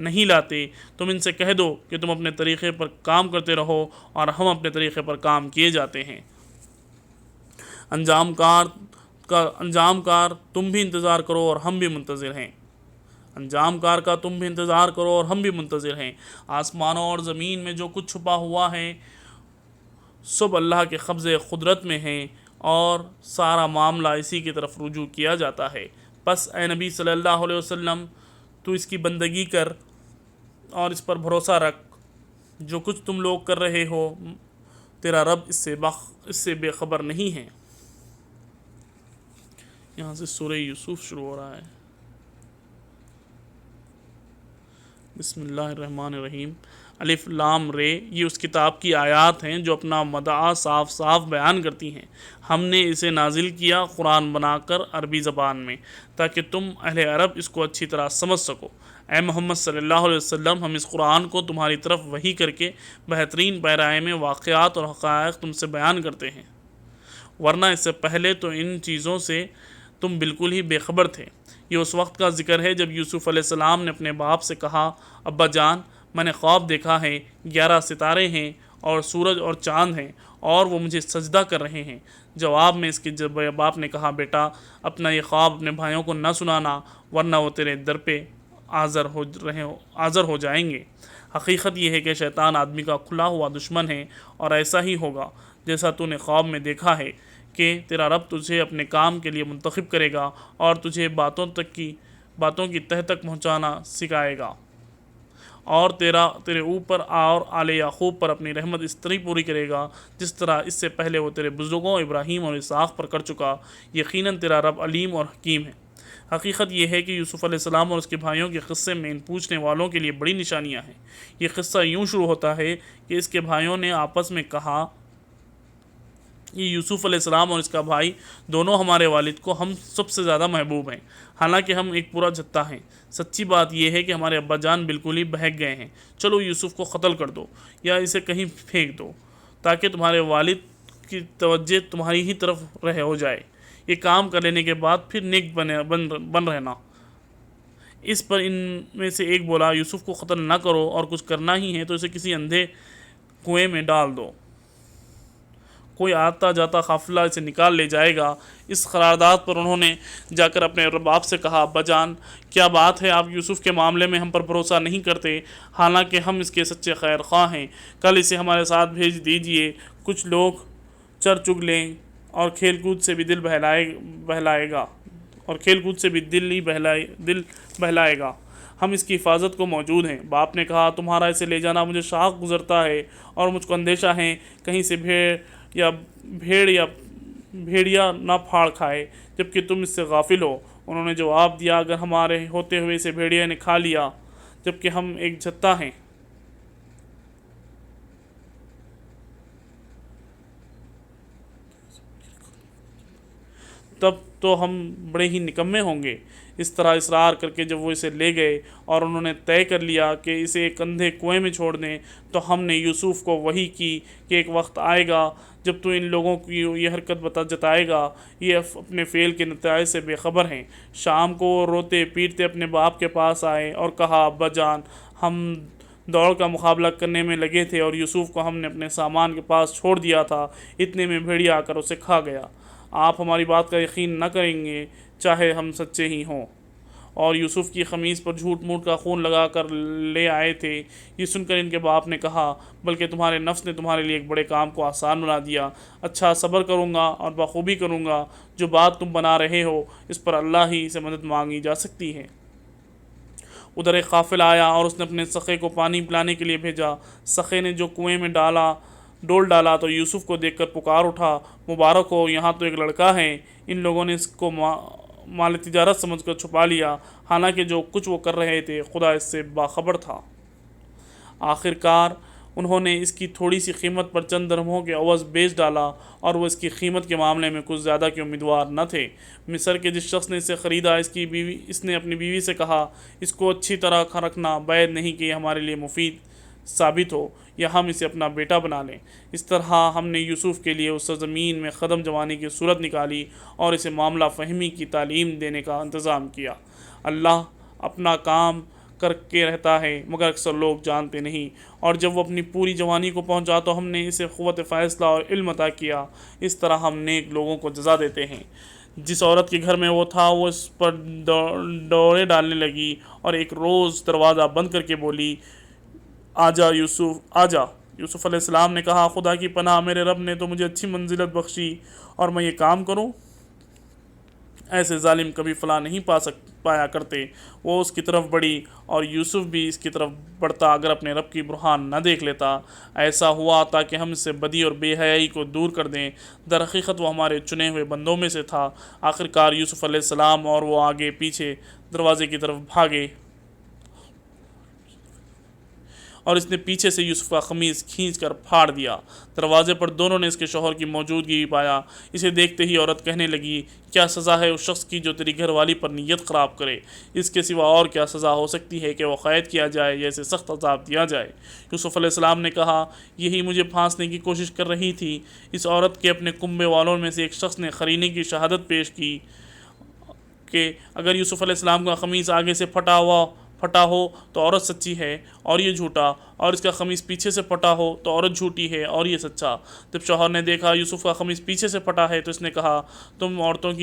نہیں لاتے، تم ان سے کہہ دو کہ تم اپنے طریقے پر کام کرتے رہو اور ہم اپنے طریقے پر کام کیے جاتے ہیں۔ انجام کار تم بھی انتظار کرو اور ہم بھی منتظر ہیں۔ آسمانوں اور زمین میں جو کچھ چھپا ہوا ہے سب اللہ کے قبضے قدرت میں ہے، اور سارا معاملہ اسی کی طرف رجوع کیا جاتا ہے۔ پس اے نبی صلی اللہ علیہ وسلم، تو اس کی بندگی کر اور اس پر بھروسہ رکھ۔ جو کچھ تم لوگ کر رہے ہو تیرا رب اس سے بے خبر نہیں ہے۔ یہاں سے سورہ یوسف شروع ہو رہا ہے۔ بسم اللہ الرحمن الرحیم۔ الف لام رے یہ اس کتاب کی آیات ہیں جو اپنا مدعا صاف صاف بیان کرتی ہیں۔ ہم نے اسے نازل کیا قرآن بنا کر عربی زبان میں تاکہ تم اہل عرب اس کو اچھی طرح سمجھ سکو۔ اے محمد صلی اللہ علیہ وسلم، ہم اس قرآن کو تمہاری طرف وحی کر کے بہترین پیرائے میں واقعات اور حقائق تم سے بیان کرتے ہیں، ورنہ اس سے پہلے تو ان چیزوں سے تم بالکل ہی بے خبر تھے۔ یہ اس وقت کا ذکر ہے جب یوسف علیہ السلام نے اپنے باپ سے کہا، ابا جان، میں نے خواب دیکھا ہے، 11 ستارے ہیں اور سورج اور چاند ہیں اور وہ مجھے سجدہ کر رہے ہیں۔ جواب میں اس کے جب باپ نے کہا، بیٹا اپنا یہ خواب اپنے بھائیوں کو نہ سنانا ورنہ وہ تیرے در پہ حاضر ہو جائیں گے۔ حقیقت یہ ہے کہ شیطان آدمی کا کھلا ہوا دشمن ہے، اور ایسا ہی ہوگا جیسا تو نے خواب میں دیکھا ہے کہ تیرا رب تجھے اپنے کام کے لیے منتخب کرے گا اور تجھے باتوں کی تہ تک پہنچانا سکھائے گا، اور تیرے اوپر اور آل یعقوب پر اپنی رحمت اس طرح پوری کرے گا جس طرح اس سے پہلے وہ تیرے بزرگوں ابراہیم اور اسحاق پر کر چکا۔ یقیناً تیرا رب علیم اور حکیم ہے۔ حقیقت یہ ہے کہ یوسف علیہ السلام اور اس کے بھائیوں کے قصے میں ان پوچھنے والوں کے لیے بڑی نشانیاں ہیں۔ یہ قصہ یوں شروع ہوتا ہے کہ اس کے بھائیوں نے آپس میں کہا، یہ یوسف علیہ السلام اور اس کا بھائی دونوں ہمارے والد کو ہم سب سے زیادہ محبوب ہیں، حالانکہ ہم ایک پورا جتھا ہیں۔ سچی بات یہ ہے کہ ہمارے ابا جان بالکل ہی بہک گئے ہیں۔ چلو یوسف کو قتل کر دو یا اسے کہیں پھینک دو تاکہ تمہارے والد کی توجہ تمہاری ہی طرف ہو جائے۔ یہ کام کر لینے کے بعد پھر نیک بن رہنا۔ اس پر ان میں سے ایک بولا، یوسف کو قتل نہ کرو، اور کچھ کرنا ہی ہے تو اسے کسی اندھے کنویں میں ڈال دو، کوئی آتا جاتا قافلہ اسے نکال لے جائے گا۔ اس قرارداد پر انہوں نے جا کر اپنے باپ سے کہا، ابا جان، کیا بات ہے آپ یوسف کے معاملے میں ہم پر بھروسہ نہیں کرتے، حالانکہ ہم اس کے سچے خیر خواہ ہیں۔ کل اسے ہمارے ساتھ بھیج دیجئے، کچھ لوگ چر چگ لیں اور کھیل کود سے بھی دل بہلائے گا۔ ہم اس کی حفاظت کو موجود ہیں۔ باپ نے کہا، تمہارا اسے لے جانا مجھے شاق گزرتا ہے اور مجھ کو اندیشہ ہے کہیں سے بھیڑیا نہ پھاڑ کھائے، جبکہ تم اس سے غافل ہو۔ انہوں نے جواب دیا، اگر ہمارے ہوتے ہوئے اسے بھیڑیا نے کھا لیا جبکہ ہم ایک جتھا ہیں، تب تو ہم بڑے ہی نکمے ہوں گے۔ اس طرح اصرار کر کے جب وہ اسے لے گئے اور انہوں نے طے کر لیا کہ اسے ایک اندھے کنویں میں چھوڑ دیں، تو ہم نے یوسف کو وحی کی کہ ایک وقت آئے گا جب تو ان لوگوں کی یہ حرکت جتائے گا، یہ اپنے فعل کے نتائج سے بے خبر ہیں۔ شام کو وہ روتے پیٹتے اپنے باپ کے پاس آئے اور کہا، ابا جان، ہم دوڑ کا مقابلہ کرنے میں لگے تھے اور یوسف کو ہم نے اپنے سامان کے پاس چھوڑ دیا تھا، اتنے میں بھیڑیا آ کر اسے کھا گیا۔ آپ ہماری بات کا یقین نہ کریں گے چاہے ہم سچے ہی ہوں، اور یوسف کی قمیص پر جھوٹ موٹ کا خون لگا کر لے آئے تھے۔ یہ سن کر ان کے باپ نے کہا، بلکہ تمہارے نفس نے تمہارے لیے ایک بڑے کام کو آسان بنا دیا۔ اچھا، صبر کروں گا اور بخوبی کروں گا۔ جو بات تم بنا رہے ہو اس پر اللہ ہی سے مدد مانگی جا سکتی ہے۔ ادھر ایک قافلہ آیا اور اس نے اپنے سخے کو پانی پلانے کے لیے بھیجا۔ سخے نے جو کنویں میں ڈول ڈالا تو یوسف کو دیکھ کر پکار اٹھا، مبارک ہو، یہاں تو ایک لڑکا ہے۔ ان لوگوں نے اس کو مال تجارت سمجھ کر چھپا لیا، حالانکہ جو کچھ وہ کر رہے تھے خدا اس سے باخبر تھا۔ آخر کار انہوں نے اس کی تھوڑی سی قیمت پر چند درہموں کے عوض بیچ ڈالا، اور وہ اس کی قیمت کے معاملے میں کچھ زیادہ کے امیدوار نہ تھے۔ مصر کے جس شخص نے اسے خریدا، اس نے اپنی بیوی سے کہا، اس کو اچھی طرح رکھنا، بعید نہیں کہ یہ ہمارے لیے مفید ثابت ہو یا ہم اسے اپنا بیٹا بنا لیں۔ اس طرح ہم نے یوسف کے لیے اس سرزمین میں قدم جمانے کی صورت نکالی اور اسے معاملہ فہمی کی تعلیم دینے کا انتظام کیا۔ اللہ اپنا کام کر کے رہتا ہے مگر اکثر لوگ جانتے نہیں، اور جب وہ اپنی پوری جوانی کو پہنچا تو ہم نے اسے قوت فیصلہ اور علم عطا کیا۔ اس طرح ہم نیک لوگوں کو جزا دیتے ہیں۔ جس عورت کے گھر میں وہ تھا وہ اس پر ڈورے ڈالنے لگی اور ایک روز دروازہ بند کر کے بولی، آجا یوسف، آجا۔ یوسف علیہ السلام نے کہا، خدا کی پناہ، میرے رب نے تو مجھے اچھی منزلت بخشی اور میں یہ کام کروں؟ ایسے ظالم کبھی فلاں نہیں پایا کرتے۔ وہ اس کی طرف بڑھی اور یوسف بھی اس کی طرف بڑھتا اگر اپنے رب کی برہان نہ دیکھ لیتا۔ ایسا ہوا تاکہ ہم اس سے بدی اور بے حیائی کو دور کر دیں۔ در حقیقت وہ ہمارے چنے ہوئے بندوں میں سے تھا۔ آخر کار یوسف علیہ السلام اور وہ آگے پیچھے دروازے کی طرف بھاگے اور اس نے پیچھے سے یوسف کا قمیص کھینچ کر پھاڑ دیا۔ دروازے پر دونوں نے اس کے شوہر کی موجودگی پایا۔ اسے دیکھتے ہی عورت کہنے لگی، کیا سزا ہے اس شخص کی جو تیری گھر والی پر نیت خراب کرے؟ اس کے سوا اور کیا سزا ہو سکتی ہے کہ وہ قید کیا جائے یا اسے سخت عذاب دیا جائے؟ یوسف علیہ السلام نے کہا، یہی مجھے پھانسنے کی کوشش کر رہی تھی۔ اس عورت کے اپنے کنبے والوں میں سے ایک شخص نے قرینے کی شہادت پیش کی کہ اگر یوسف علیہ السلام کا قمیص آگے سے پھٹا ہو تو عورت سچی ہے اور یہ جھوٹا، اور اس کا قمیص پیچھے سے پھٹا ہو تو عورت جھوٹی ہے اور یہ سچا۔ جب شوہر نے دیکھا یوسف کا قمیص پیچھے سے پھٹا ہے تو اس نے کہا، تم عورتوں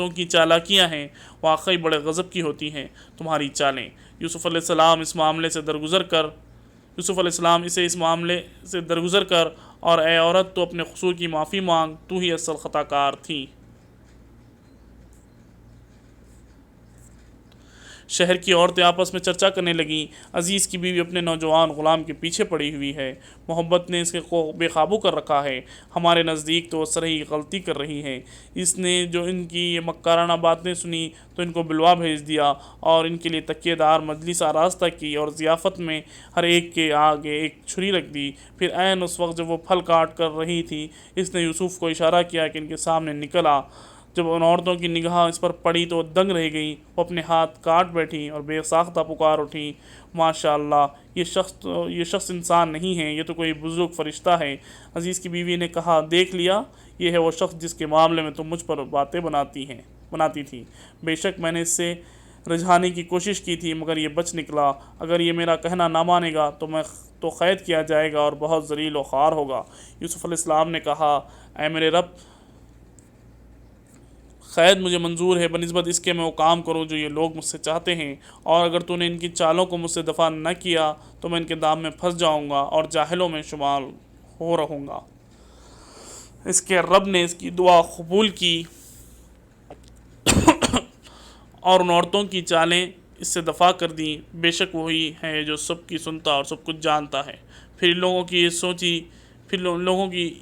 کی چالاکیاں ہیں، واقعی بڑے غضب کی ہوتی ہیں تمہاری چالیں۔ یوسف علیہ السلام اس معاملے سے درگزر کر اور اے عورت، تو اپنے قصور کی معافی مانگ، تو ہی اصل خطا کار تھی۔ شہر کی عورتیں آپس میں چرچا کرنے لگیں، عزیز کی بیوی اپنے نوجوان غلام کے پیچھے پڑی ہوئی ہے، محبت نے اس کو بے قابو کر رکھا ہے، ہمارے نزدیک تو وہ سرہی غلطی کر رہی ہے۔ اس نے جو ان کی یہ مکارانہ باتیں سنی تو ان کو بلوا بھیج دیا اور ان کے لیے تکیے دار مجلس آراستہ کی اور ضیافت میں ہر ایک کے آگے ایک چھری رکھ دی۔ پھر عین اس وقت جب وہ پھل کاٹ کر رہی تھی، اس نے یوسف کو اشارہ کیا کہ ان کے سامنے نکل آ۔ جب ان عورتوں کی نگاہ اس پر پڑی تو وہ دنگ رہ گئیں، وہ اپنے ہاتھ کاٹ بیٹھیں اور بے ساختہ پکار اٹھیں، ماشاء اللہ، یہ شخص انسان نہیں ہے، یہ تو کوئی بزرگ فرشتہ ہے۔ عزیز کی بیوی نے کہا، دیکھ لیا، یہ ہے وہ شخص جس کے معاملے میں تم مجھ پر باتیں بناتی تھی۔ بے شک میں نے اس سے رجھانے کی کوشش کی تھی مگر یہ بچ نکلا۔ اگر یہ میرا کہنا نہ مانے گا تو قید کیا جائے گا اور بہت ذلیل و خوار ہوگا۔ یوسف علیہ السلام نے کہا، اے میرے رب، قید مجھے منظور ہے بنسبت اس کے میں وہ کام کروں جو یہ لوگ مجھ سے چاہتے ہیں، اور اگر تو نے ان کی چالوں کو مجھ سے دفع نہ کیا تو میں ان کے دام میں پھنس جاؤں گا اور جاہلوں میں شمار ہو رہوں گا۔ اس کے رب نے اس کی دعا قبول کی اور ان عورتوں کی چالیں اس سے دفع کر دیں۔ بے شک وہی ہے جو سب کی سنتا اور سب کچھ جانتا ہے۔ پھر ان لوگوں کی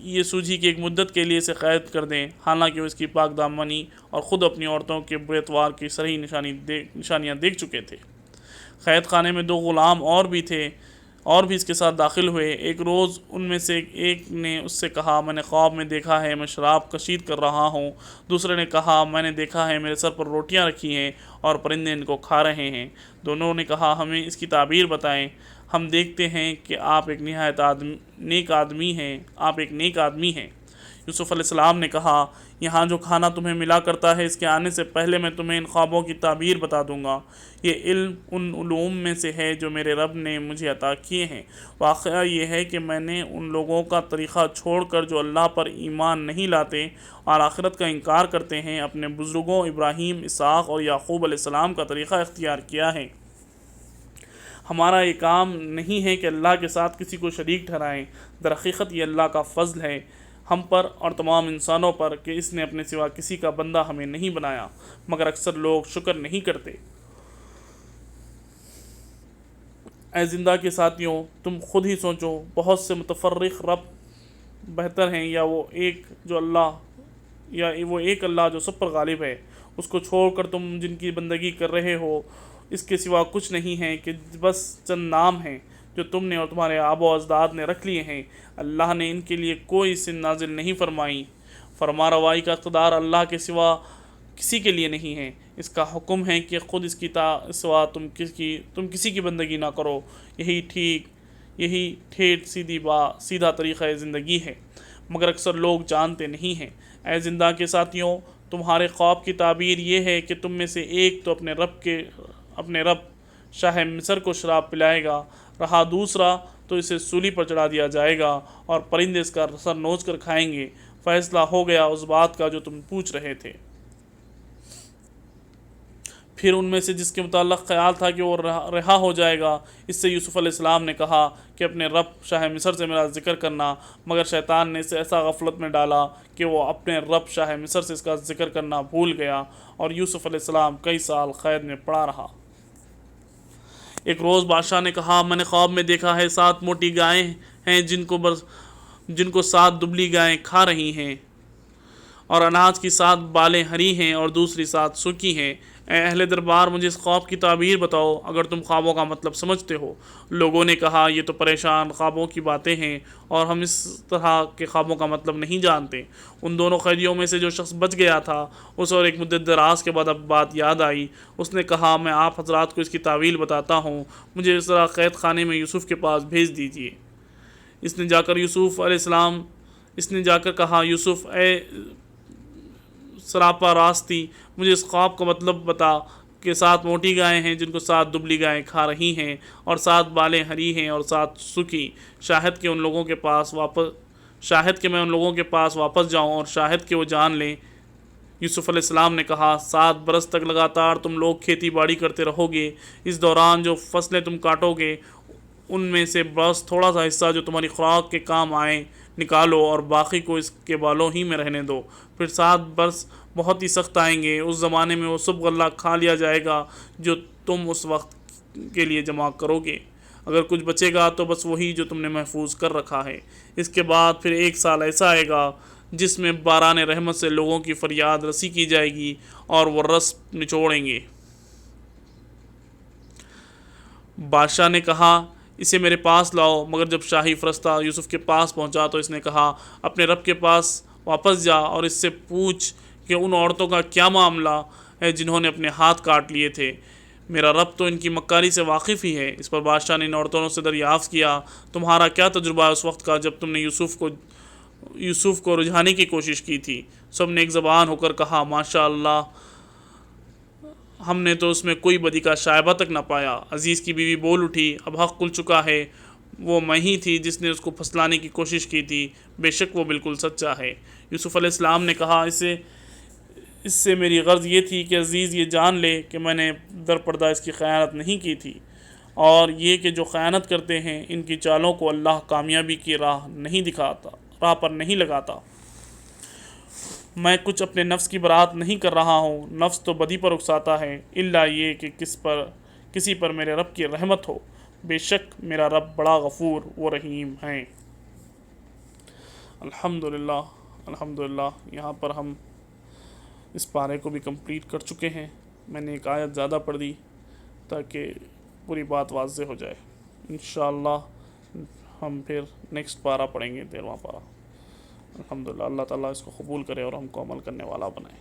یہ سوجھی کہ ایک مدت کے لیے اسے قید کر دیں، حالانکہ وہ اس کی پاک دامنی اور خود اپنی عورتوں کے برے اتوار کی صحیح نشانیاں دیکھ چکے تھے۔ قید خانے میں 2 غلام اور بھی اس کے ساتھ داخل ہوئے۔ ایک روز ان میں سے ایک نے اس سے کہا، میں نے خواب میں دیکھا ہے میں شراب کشید کر رہا ہوں۔ دوسرے نے کہا، میں نے دیکھا ہے میرے سر پر روٹیاں رکھی ہیں اور پرندے ان کو کھا رہے ہیں۔ دونوں نے کہا، ہمیں اس کی تعبیر بتائیں، ہم دیکھتے ہیں کہ آپ ایک نیک آدمی ہیں۔ یوسف علیہ السلام نے کہا، یہاں جو کھانا تمہیں ملا کرتا ہے، اس کے آنے سے پہلے میں تمہیں ان خوابوں کی تعبیر بتا دوں گا۔ یہ علم ان علوم میں سے ہے جو میرے رب نے مجھے عطا کیے ہیں۔ واقعہ یہ ہے کہ میں نے ان لوگوں کا طریقہ چھوڑ کر جو اللہ پر ایمان نہیں لاتے اور آخرت کا انکار کرتے ہیں، اپنے بزرگوں ابراہیم، اسحاق اور یعقوب علیہ السلام کا طریقہ اختیار کیا ہے۔ ہمارا یہ کام نہیں ہے کہ اللہ کے ساتھ کسی کو شریک ٹھہرائیں، درحقیقت یہ اللہ کا فضل ہے ہم پر اور تمام انسانوں پر کہ اس نے اپنے سوا کسی کا بندہ ہمیں نہیں بنایا، مگر اکثر لوگ شکر نہیں کرتے۔ اے زندہ کے ساتھیوں، تم خود ہی سوچو، بہت سے متفرق رب بہتر ہیں یا وہ ایک اللہ جو سب پر غالب ہے؟ اس کو چھوڑ کر تم جن کی بندگی کر رہے ہو، اس کے سوا کچھ نہیں ہے کہ بس چند نام ہیں جو تم نے اور تمہارے آبا و اجداد نے رکھ لیے ہیں۔ اللہ نے ان کے لیے کوئی سن نازل نہیں فرمائی۔ فرما روائی کا اقتدار اللہ کے سوا کسی کے لیے نہیں ہے۔ اس کا حکم ہے کہ خود اس کی سوا تم کسی کی بندگی نہ کرو۔ یہی ٹھیٹ سیدھا طریقہ زندگی ہے، مگر اکثر لوگ جانتے نہیں ہیں۔ اے زندہ کے ساتھیوں، تمہارے خواب کی تعبیر یہ ہے کہ تم میں سے ایک تو اپنے رب شاہ مصر کو شراب پلائے گا، رہا دوسرا تو اسے سولی پر چڑھا دیا جائے گا اور پرندے اس کا سر نوچ کر کھائیں گے۔ فیصلہ ہو گیا اس بات کا جو تم پوچھ رہے تھے۔ پھر ان میں سے جس کے متعلق خیال تھا کہ وہ رہا ہو جائے گا، اس سے یوسف علیہ السلام نے کہا کہ اپنے رب شاہ مصر سے میرا ذکر کرنا، مگر شیطان نے اسے ایسا غفلت میں ڈالا کہ وہ اپنے رب شاہ مصر سے اس کا ذکر کرنا بھول گیا، اور یوسف علیہ السلام کئی سال قید میں پڑا رہا۔ ایک روز بادشاہ نے کہا، میں نے خواب میں دیکھا ہے 7 موٹی گائیں ہیں جن کو 7 دبلی گائیں کھا رہی ہیں، اور اناج کی 7 بالیں ہری ہیں اور دوسری 7 سوکھی ہیں۔ اے اہل دربار، مجھے اس خواب کی تعبیر بتاؤ اگر تم خوابوں کا مطلب سمجھتے ہو۔ لوگوں نے کہا یہ تو پریشان خوابوں کی باتیں ہیں اور ہم اس طرح کے خوابوں کا مطلب نہیں جانتے۔ ان دونوں قیدیوں میں سے جو شخص بچ گیا تھا اس اور ایک مدت دراز کے بعد اب بات یاد آئی۔ اس نے کہا میں آپ حضرات کو اس کی تعویل بتاتا ہوں، مجھے اس طرح قید خانے میں یوسف کے پاس بھیج دیجیے۔ اس نے جا کر کہا یوسف اے سراپا راستی، مجھے اس خواب کا مطلب بتا کہ 7 موٹی گائیں ہیں جن کو 7 دبلی گائیں کھا رہی ہیں اور 7 بالیں ہری ہیں اور 7 سوکھی۔ شاہد کہ میں ان لوگوں کے پاس واپس جاؤں اور شاہد کہ وہ جان لیں۔ یوسف علیہ السلام نے کہا 7 برس تک لگاتار تم لوگ کھیتی باڑی کرتے رہو گے۔ اس دوران جو فصلیں تم کاٹو گے ان میں سے بس تھوڑا سا حصہ جو تمہاری خوراک کے کام آئے نکالو اور باقی کو اس کے بالوں ہی میں رہنے دو۔ پھر 7 برس بہت ہی سخت آئیں گے، اس زمانے میں وہ سب غلہ کھا لیا جائے گا جو تم اس وقت کے لیے جمع کرو گے۔ اگر کچھ بچے گا تو بس وہی جو تم نے محفوظ کر رکھا ہے۔ اس کے بعد پھر 1 سال ایسا آئے گا جس میں باران رحمت سے لوگوں کی فریاد رسی کی جائے گی اور وہ رس نچوڑیں گے۔ بادشاہ نے کہا اسے میرے پاس لاؤ، مگر جب شاہی فرشتہ یوسف کے پاس پہنچا تو اس نے کہا اپنے رب کے پاس واپس جا اور اس سے پوچھ کہ ان عورتوں کا کیا معاملہ ہے جنہوں نے اپنے ہاتھ کاٹ لیے تھے، میرا رب تو ان کی مکاری سے واقف ہی ہے۔ اس پر بادشاہ نے ان عورتوں سے دریافت کیا تمہارا کیا تجربہ ہے اس وقت کا جب تم نے یوسف کو رجھانے کی کوشش کی تھی؟ سب نے ایک زبان ہو کر کہا ماشاء اللہ، ہم نے تو اس میں کوئی بدی کا شائبہ تک نہ پایا۔ عزیز کی بیوی بول اٹھی اب حق کھل چکا ہے، وہ میں ہی تھی جس نے اس کو پھسلانے کی کوشش کی تھی، بے شک وہ بالکل سچا ہے۔ یوسف علیہ السلام نے کہا اس سے میری غرض یہ تھی کہ عزیز یہ جان لے کہ میں نے در پردہ اس کی خیانت نہیں کی تھی، اور یہ کہ جو خیانت کرتے ہیں ان کی چالوں کو اللہ کامیابی کی راہ پر نہیں لگاتا۔ میں کچھ اپنے نفس کی برات نہیں کر رہا ہوں، نفس تو بدی پر اکساتا ہے، الا یہ کہ کسی پر میرے رب کی رحمت ہو، بے شک میرا رب بڑا غفور و رحیم ہے۔ الحمدللہ یہاں پر ہم اس پارے کو بھی کمپلیٹ کر چکے ہیں۔ میں نے ایک آیت زیادہ پڑھ دی تاکہ پوری بات واضح ہو جائے۔ انشاءاللہ ہم پھر نیکسٹ پارہ پڑھیں گے، 13واں پارہ۔ الحمدللہ اللہ تعالیٰ اس کو قبول کرے اور ہم کو عمل کرنے والا بنائے۔